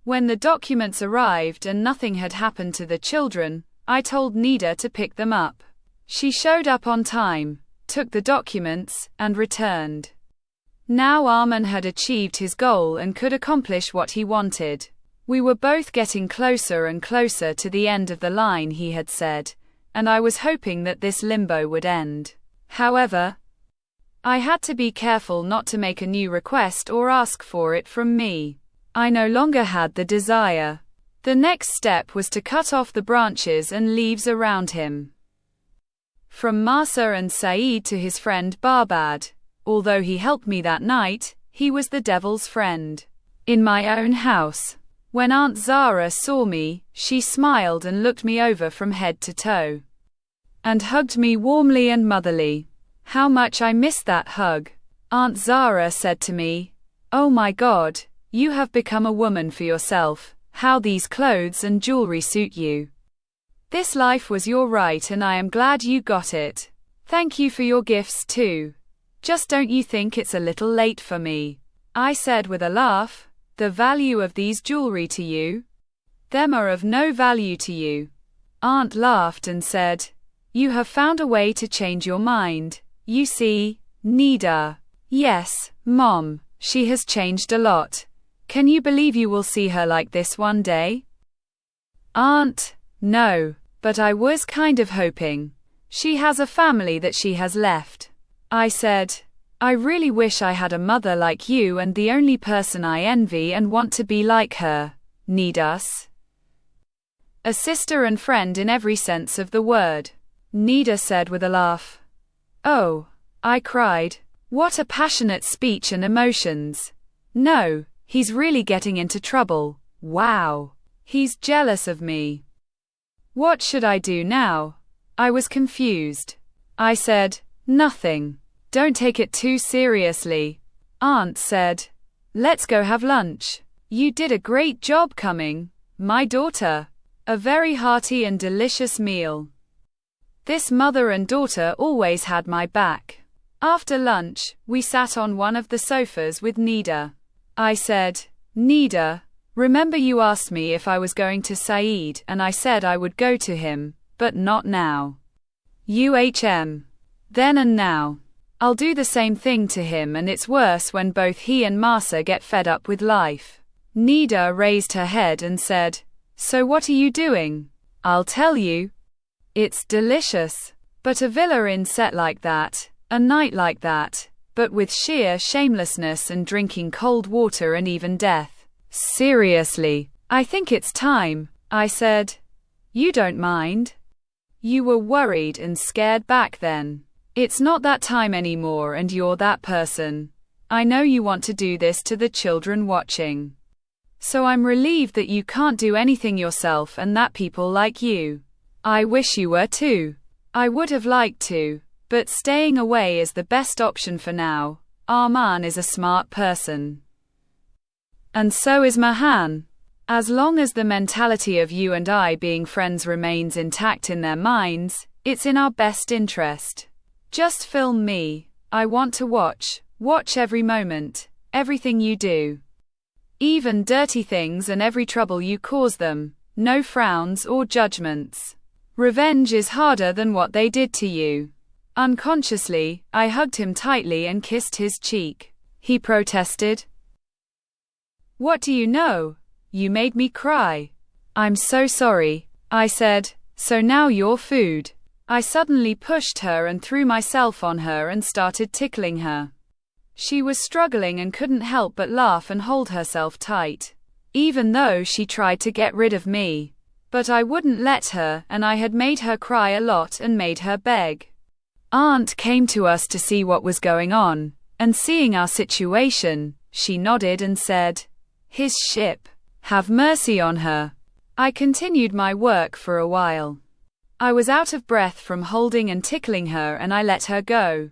When the documents arrived and nothing had happened to the children, I told Nida to pick them up. She showed up on time, took the documents, and returned. Now Arman had achieved his goal and could accomplish what he wanted. We were both getting closer and closer to the end of the line he had said, and I was hoping that this limbo would end. However, I had to be careful not to make a new request or ask for it from me. I no longer had the desire. The next step was to cut off the branches and leaves around him. From Masa and Saeed to his friend Barbad. Although he helped me that night, he was the devil's friend. In my own house. When Aunt Zara saw me, she smiled and looked me over from head to toe. And hugged me warmly and motherly. How much I missed that hug. Aunt Zara said to me, "Oh my God, you have become a woman for yourself, how these clothes and jewelry suit you. This life was your right and I am glad you got it. Thank you for your gifts too. Just don't you think it's a little late for me?" I said with a laugh, "The value of these jewelry to you? Them are of no value to you." Aunt laughed and said, "You have found a way to change your mind. You see, Nida." "Yes, Mom, she has changed a lot. Can you believe you will see her like this one day?" "Aunt, no, but I was kind of hoping. She has a family that she has left." I said, "I really wish I had a mother like you and the only person I envy and want to be like her, Nidas. A sister and friend in every sense of the word." Nida said with a laugh. "Oh," I cried. "What a passionate speech and emotions. No, he's really getting into trouble. Wow. He's jealous of me. What should I do now?" I was confused. I said, "Nothing. Don't take it too seriously." Aunt said, "Let's go have lunch. You did a great job coming, my daughter." A very hearty and delicious meal. This mother and daughter always had my back. After lunch, we sat on one of the sofas with Nida. I said, "Nida, remember you asked me if I was going to Saeed and I said I would go to him, but not now. Then and now. I'll do the same thing to him and it's worse when both he and Masa get fed up with life." Nida raised her head and said, "So what are you doing?" "I'll tell you. It's delicious. But a villa in set like that, a night like that, but with sheer shamelessness and drinking cold water and even death. Seriously, I think it's time," I said. "You don't mind? You were worried and scared back then. It's not that time anymore and you're that person. I know you want to do this to the children watching. So I'm relieved that you can't do anything yourself and that people like you. I wish you were too. I would have liked to, but staying away is the best option for now. Arman is a smart person. And so is Mahan. As long as the mentality of you and I being friends remains intact in their minds, it's in our best interest. Just film me. I want to watch every moment, everything you do. Even dirty things and every trouble you cause them, no frowns or judgments. Revenge is harder than what they did to you." Unconsciously, I hugged him tightly and kissed his cheek. He protested. "What do you know? You made me cry." "I'm so sorry," I said. "So now you're food." I suddenly pushed her and threw myself on her and started tickling her. She was struggling and couldn't help but laugh and hold herself tight, even though she tried to get rid of me. But I wouldn't let her, and I had made her cry a lot and made her beg. Aunt came to us to see what was going on, and seeing our situation, she nodded and said, "His ship. Have mercy on her." I continued my work for a while. I was out of breath from holding and tickling her and I let her go.